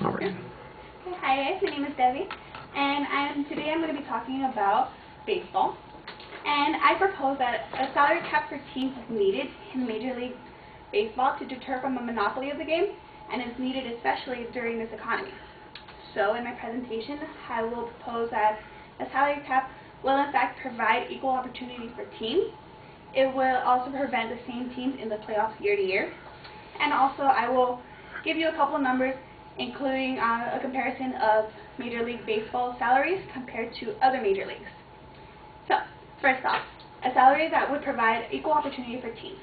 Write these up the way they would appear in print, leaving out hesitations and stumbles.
All right. Okay, hi guys, my name is Debbie, and today I'm going to be talking about baseball. And I propose that a salary cap for teams is needed in Major League Baseball to deter from a monopoly of the game, and is needed especially during this economy. So in my presentation, I will propose that a salary cap will in fact provide equal opportunity for teams. It will also prevent the same teams in the playoffs year to year. And also I will give you a couple of numbers including a comparison of Major League Baseball salaries compared to other major leagues. So, first off, a salary that would provide equal opportunity for teams.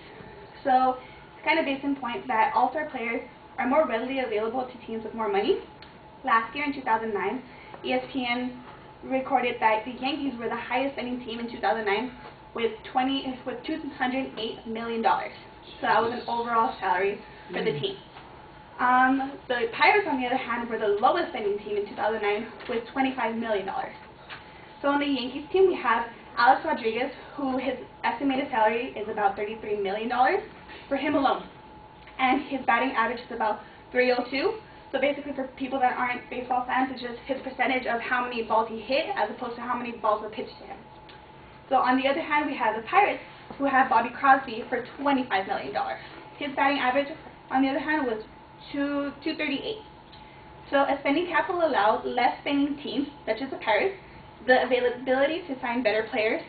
So, it's kind of based on point that all-star players are more readily available to teams with more money. Last year in 2009, ESPN recorded that the Yankees were the highest spending team in 2009 with $208 million. So that was an overall salary for the team. The Pirates, on the other hand, were the lowest spending team in 2009 with $25 million. So on the Yankees team, we have Alex Rodriguez, who his estimated salary is about $33 million for him alone. And his batting average is about .302. So basically for people that aren't baseball fans, it's just his percentage of how many balls he hit as opposed to how many balls were pitched to him. So on the other hand, we have the Pirates, who have Bobby Crosby for $25 million. His batting average, on the other hand, was $238. So a spending cap will allow less spending teams, such as the Pirates, the availability to sign better players.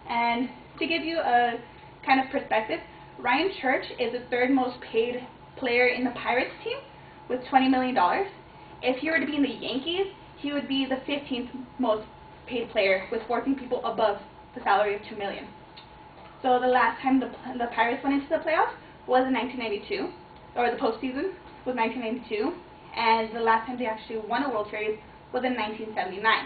And to give you a kind of perspective, Ryan Church is the third most paid player in the Pirates team with $20 million. If he were to be in the Yankees, he would be the 15th most paid player with 14 people above the salary of $2 million. So the last time the Pirates went into the playoffs was in 1992, or the postseason was 1992, and the last time they actually won a World Series was in 1979.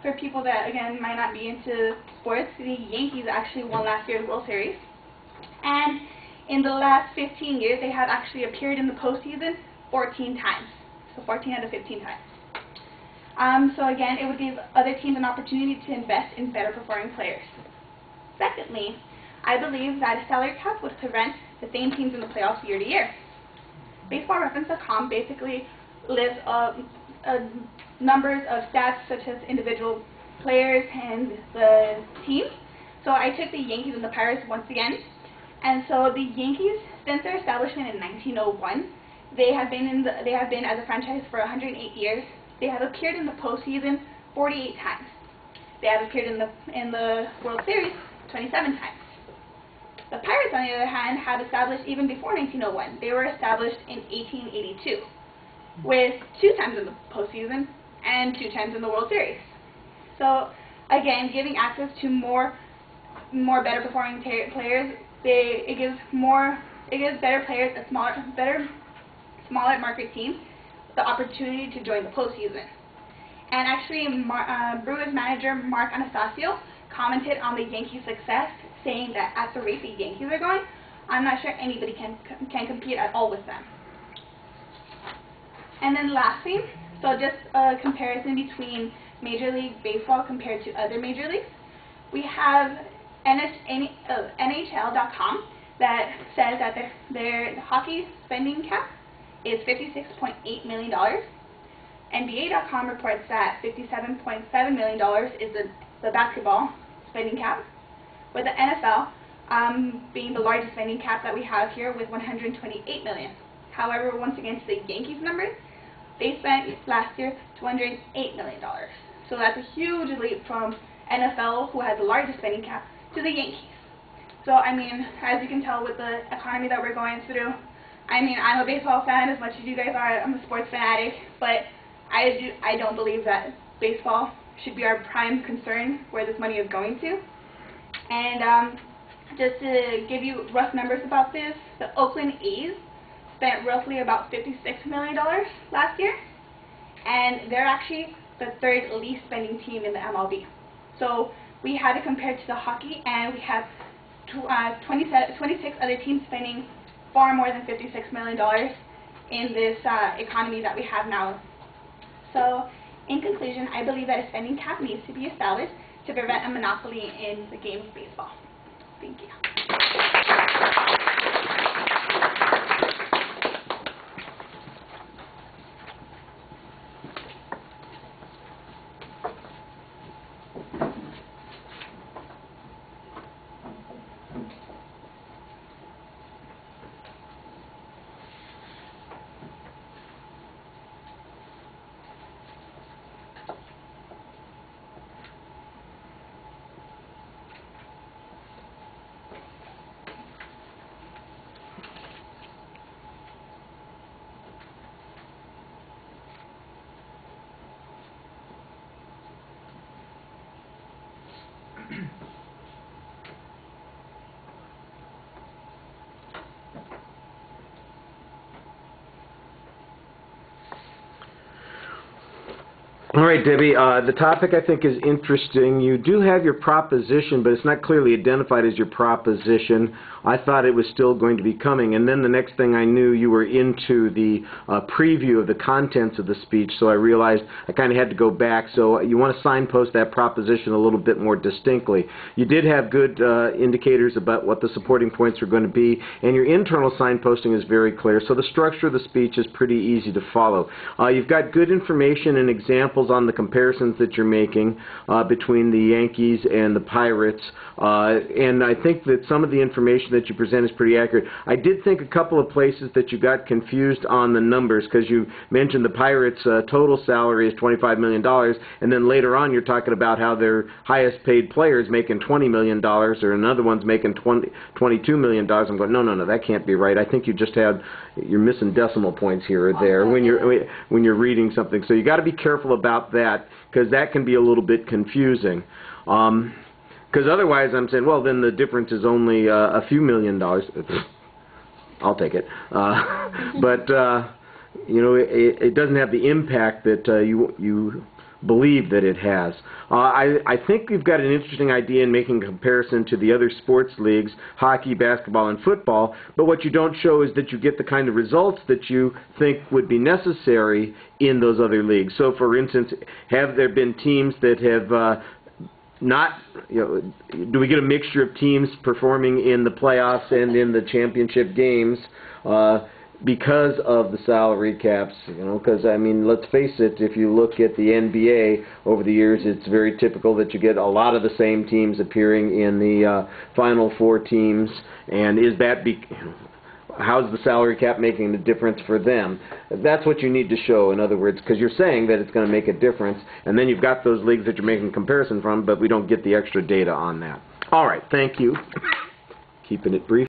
For people that, again, might not be into sports, the Yankees actually won last year's World Series, and in the last 15 years, they have actually appeared in the postseason 14 times, so 14 out of 15 times. So again, it would give other teams an opportunity to invest in better performing players. Secondly, I believe that a salary cap would prevent the same teams in the playoffs year to year. BaseballReference.com basically lists numbers of stats such as individual players and the teams. So I took the Yankees and the Pirates once again. And so the Yankees, since their establishment in 1901, they have been as a franchise for 108 years. They have appeared in the postseason 48 times. They have appeared in the World Series 27 times. The Pirates, on the other hand, have established even before 1901. They were established in 1882, with 2 times in the postseason and 2 times in the World Series. So, again, giving access to more better performing players, it gives better players, smaller market teams, the opportunity to join the postseason. And actually, Brewers manager Mark Anastasio commented on the Yankees' success, saying that at the rate the Yankees are going, I'm not sure anybody can compete at all with them. And then lastly, so just a comparison between Major League Baseball compared to other major leagues. We have NHL.com that says that their hockey spending cap is $56.8 million. NBA.com reports that $57.7 million is the basketball spending cap, with the NFL being the largest spending cap that we have here with $128 million. However, once again, to the Yankees numbers, they spent last year $208 million. So that's a huge leap from NFL, who had the largest spending cap, to the Yankees. So, I mean, as you can tell with the economy that we're going through, I mean, I'm a baseball fan as much as you guys are. I'm a sports fanatic, but I don't believe that baseball should be our prime concern where this money is going to. And just to give you rough numbers about this, the Oakland A's spent roughly about $56 million last year, and they're actually the 3rd least spending team in the MLB. So we have it compared to the hockey, and we have 26 other teams spending far more than $56 million in this economy that we have now. So, in conclusion, I believe that a spending cap needs to be established to prevent a monopoly in the game of baseball. Thank you. All right, Debbie, the topic I think is interesting. You do have your proposition, but it's not clearly identified as your proposition. I thought it was still going to be coming, and then the next thing I knew, you were into the preview of the contents of the speech, so I realized I kind of had to go back. So you want to signpost that proposition a little bit more distinctly. You did have good indicators about what the supporting points are going to be, and your internal signposting is very clear, so the structure of the speech is pretty easy to follow. You've got good information and examples on the comparisons that you're making between the Yankees and the Pirates, and I think that some of the information that you present is pretty accurate. I did think a couple of places that you got confused on the numbers, because you mentioned the Pirates' total salary is $25 million, and then later on you're talking about how their highest paid player is making $20 million, or another one's making $22 million. I'm going, no, that can't be right. I think you just had, you're missing decimal points here or there when you're reading something. So you got to be careful about that, because that can be a little bit confusing. Because otherwise I'm saying, well, then the difference is only a few million dollars. I'll take it. But you know, it doesn't have the impact that you believe that it has. I think you've got an interesting idea in making a comparison to the other sports leagues, hockey, basketball, and football, but what you don't show is that you get the kind of results that you think would be necessary in those other leagues. So, for instance, have there been teams that have not, you know, do we get a mixture of teams performing in the playoffs and in the championship games because of the salary caps? You know, because, I mean, let's face it, if you look at the NBA over the years, it's very typical that you get a lot of the same teams appearing in the Final Four teams, and is that how's the salary cap making a difference for them? That's what you need to show, in other words, because you're saying that it's going to make a difference, and then you've got those leagues that you're making a comparison from, but we don't get the extra data on that. All right, thank you. Keeping it brief.